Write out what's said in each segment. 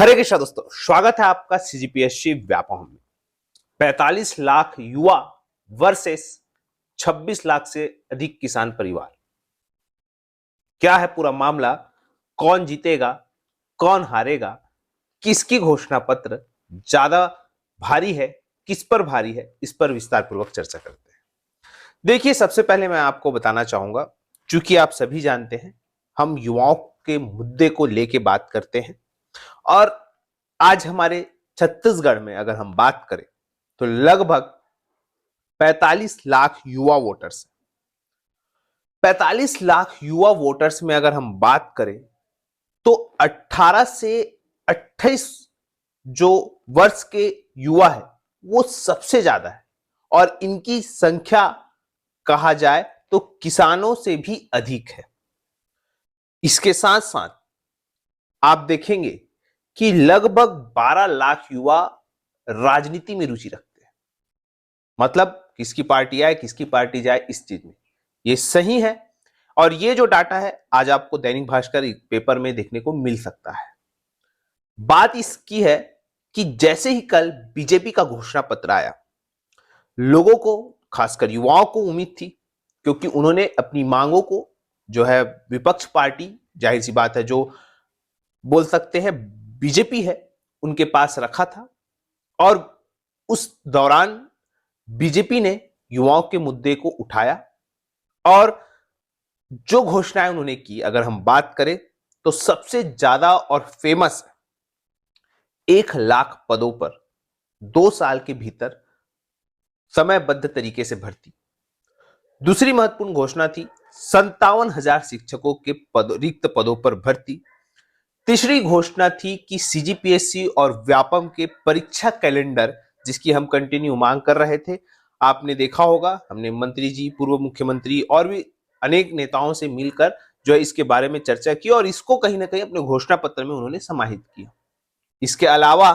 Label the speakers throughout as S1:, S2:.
S1: हरे कृष्णा दोस्तों, स्वागत है आपका सीजीपीएससी व्यापम में। 45 लाख युवा वर्सेस 26 लाख से अधिक किसान परिवार। क्या है पूरा मामला? कौन जीतेगा, कौन हारेगा, किसकी घोषणा पत्र ज्यादा भारी है, किस पर भारी है, इस पर विस्तार पूर्वक चर्चा करते हैं। देखिए, सबसे पहले मैं आपको बताना चाहूंगा, चूंकि आप सभी जानते हैं हम युवाओं के मुद्दे को लेके बात करते हैं और आज हमारे छत्तीसगढ़ में अगर हम बात करें तो लगभग 45 लाख युवा वोटर्स। 45 लाख युवा वोटर्स में अगर हम बात करें तो 18 से 28 जो वर्ष के युवा है वो सबसे ज्यादा है और इनकी संख्या कहा जाए तो किसानों से भी अधिक है। इसके साथ साथ आप देखेंगे कि लगभग 12 लाख युवा राजनीति में रुचि रखते हैं। मतलब किसकी पार्टी आए, किसकी पार्टी जाए, इस चीज में ये सही है और ये जो डाटा है आज आपको दैनिक भास्कर पेपर में देखने को मिल सकता है। बात इसकी है कि जैसे ही कल बीजेपी का घोषणा पत्र आया, लोगों को, खासकर युवाओं को उम्मीद थी, क्योंकि उन्होंने अपनी मांगों को जो है विपक्ष पार्टी, जाहिर सी बात है जो बोल सकते हैं बीजेपी है, उनके पास रखा था और उस दौरान बीजेपी ने युवाओं के मुद्दे को उठाया और जो घोषणाएं उन्होंने की, अगर हम बात करें तो सबसे ज्यादा और फेमस 1 लाख पदों पर 2 साल के भीतर समयबद्ध तरीके से भर्ती। दूसरी महत्वपूर्ण घोषणा थी 57,000 शिक्षकों के रिक्त पदों पर भर्ती। तीसरी घोषणा थी कि सीजीपीएससी और व्यापम के परीक्षा कैलेंडर, जिसकी हम कंटिन्यू मांग कर रहे थे। आपने देखा होगा, हमने मंत्री जी, पूर्व मुख्यमंत्री और भी अनेक नेताओं से मिलकर जो है इसके बारे में चर्चा की और इसको कहीं ना कहीं अपने घोषणा पत्र में उन्होंने समाहित किया। इसके अलावा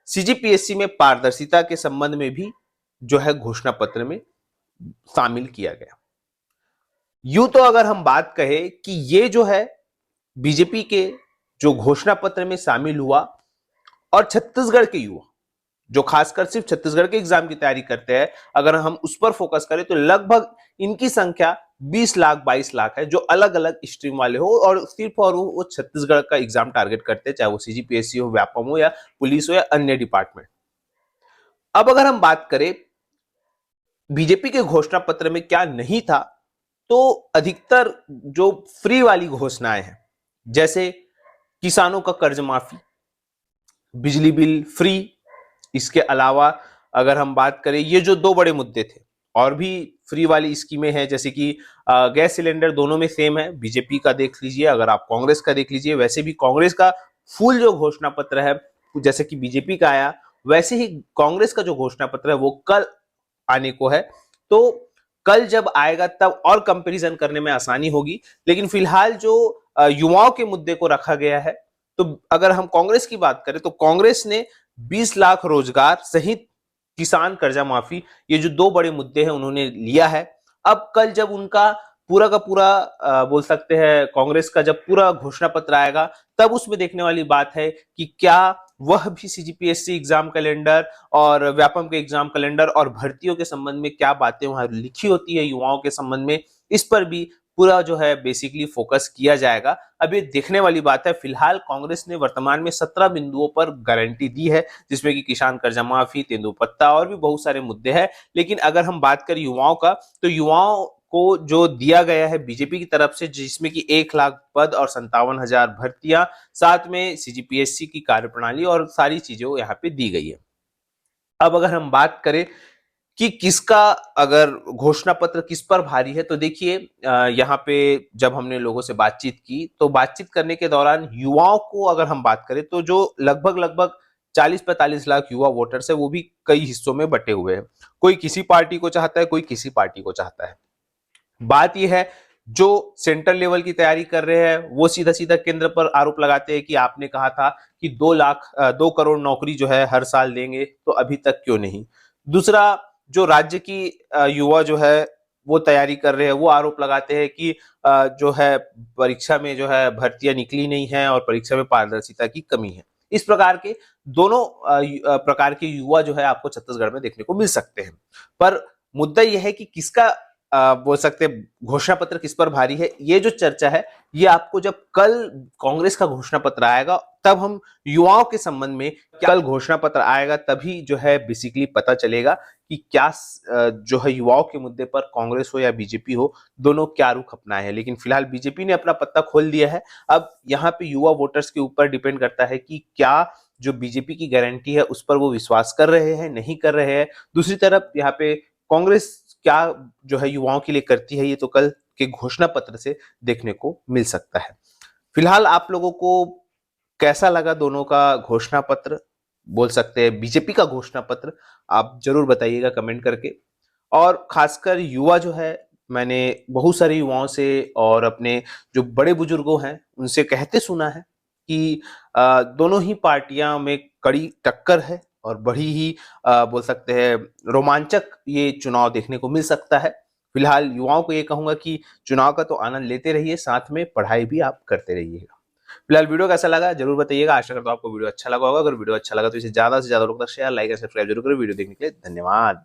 S1: सीजीपीएससी में पारदर्शिता के संबंध में भी जो है घोषणा पत्र में शामिल किया गया। यूं तो अगर हम बात कहें कि ये जो है बीजेपी के जो घोषणा पत्र में शामिल हुआ और छत्तीसगढ़ के युवा जो खासकर सिर्फ छत्तीसगढ़ के एग्जाम की तैयारी करते हैं, अगर हम उस पर फोकस करें तो लगभग इनकी संख्या 20 लाख 22 लाख है, जो अलग अलग स्ट्रीम वाले हो और सिर्फ और वो छत्तीसगढ़ का एग्जाम टारगेट करते हैं, चाहे वो सीजीपीएससी हो, व्यापम हो या पुलिस हो या अन्य डिपार्टमेंट। अब अगर हम बात करें बीजेपी के घोषणा पत्र में क्या नहीं था, तो अधिकतर जो फ्री वाली घोषणाएं हैं, जैसे किसानों का कर्ज माफी, बिजली बिल फ्री। इसके अलावा अगर हम बात करें, ये जो 2 बड़े मुद्दे थे, और भी फ्री वाली स्कीमें हैं, जैसे कि गैस सिलेंडर दोनों में सेम है। बीजेपी का देख लीजिए, अगर आप कांग्रेस का देख लीजिए, वैसे भी कांग्रेस का फुल जो घोषणा पत्र है, जैसे कि बीजेपी का आया, वैसे ही कांग्रेस का जो घोषणा पत्र है वो कल आने को है। तो कल जब आएगा तब और कंपैरिजन करने में आसानी होगी, लेकिन फिलहाल जो युवाओं के मुद्दे को रखा गया है, तो अगर हम कांग्रेस की बात करें तो कांग्रेस ने 20 लाख रोजगार सहित किसान कर्जा माफी, ये जो 2 बड़े मुद्दे हैं उन्होंने लिया है। अब कल जब उनका पूरा का पूरा बोल सकते हैं कांग्रेस का जब पूरा घोषणा पत्र आएगा, तब उसमें देखने वाली बात है कि क्या वह भी सीजीपीएससी एग्जाम कैलेंडर और व्यापम के एग्जाम कैलेंडर और भर्तियों के संबंध में क्या बातें वहां लिखी होती है युवाओं के संबंध में, इस पर भी पूरा जो है बेसिकली फोकस किया जाएगा। अब ये देखने वाली बात है। फिलहाल कांग्रेस ने वर्तमान में 17 बिंदुओं पर गारंटी दी है, जिसमें कि किसान कर्जा माफी, तेंदुपत्ता और भी बहुत सारे मुद्दे हैं। लेकिन अगर हम बात करें युवाओं का, तो युवाओं को जो दिया गया है बीजेपी की तरफ से, जिसमें कि 1 लाख पद और 57,000 भर्तियां, साथ में सीजीपीएससी की कार्यप्रणाली और सारी चीजें यहाँ पे दी गई है। अब अगर हम बात करें कि किसका अगर घोषणा पत्र किस पर भारी है, तो देखिए यहाँ पे जब हमने लोगों से बातचीत की, तो बातचीत करने के दौरान युवाओं को अगर हम बात करें तो जो लगभग 40-45 लाख युवा वोटर्स है, वो भी कई हिस्सों में बटे हुए हैं। कोई किसी पार्टी को चाहता है, कोई किसी पार्टी को चाहता है। बात यह है, जो सेंट्रल लेवल की तैयारी कर रहे हैं वो सीधा सीधा केंद्र पर आरोप लगाते हैं कि आपने कहा था कि 2 करोड़ नौकरी जो है हर साल देंगे, तो अभी तक क्यों नहीं। दूसरा, जो राज्य की युवा जो है वो तैयारी कर रहे हैं, वो आरोप लगाते हैं कि जो है परीक्षा में जो है भर्तियां निकली नहीं है और परीक्षा में पारदर्शिता की कमी है। इस प्रकार के दोनों प्रकार के युवा जो है आपको छत्तीसगढ़ में देखने को मिल सकते हैं। पर मुद्दा यह है कि किसका बोल सकते हैं घोषणा पत्र किस पर भारी है, ये जो चर्चा है ये आपको जब कल कांग्रेस का घोषणा पत्र आएगा तब हम युवाओं के संबंध में, कल घोषणा पत्र आएगा तभी जो है बेसिकली पता चलेगा कि क्या जो है युवाओं के मुद्दे पर कांग्रेस हो या बीजेपी हो, दोनों क्या रुख अपनाए हैं। लेकिन फिलहाल बीजेपी ने अपना पत्ता खोल दिया है। अब यहाँ पे युवा वोटर्स के ऊपर डिपेंड करता है कि क्या जो बीजेपी की गारंटी है उस पर वो विश्वास कर रहे हैं, नहीं कर रहे हैं। दूसरी तरफ यहाँ पे कांग्रेस क्या जो है युवाओं के लिए करती है, ये तो कल के घोषणा पत्र से देखने को मिल सकता है। फिलहाल आप लोगों को कैसा लगा दोनों का घोषणा पत्र, बोल सकते हैं बीजेपी का घोषणा पत्र, आप जरूर बताइएगा कमेंट करके। और खासकर युवा जो है, मैंने बहुत सारे युवाओं से और अपने जो बड़े बुजुर्गों हैं उनसे कहते सुना है कि दोनों ही पार्टियां में कड़ी टक्कर है और बड़ी ही बोल सकते हैं रोमांचक ये चुनाव देखने को मिल सकता है। फिलहाल युवाओं को ये कहूंगा कि चुनाव का तो आनंद लेते रहिए, साथ में पढ़ाई भी आप करते रहिएगा। फिलहाल वीडियो कैसा लगा जरूर बताइएगा। आशा करता हूं आपको वीडियो अच्छा लगा होगा। अगर वीडियो अच्छा लगा तो इसे ज्यादा से ज्यादा लोग तक शेयर, लाइक और सब्सक्राइब जरूर करें। वीडियो देखने के लिए धन्यवाद।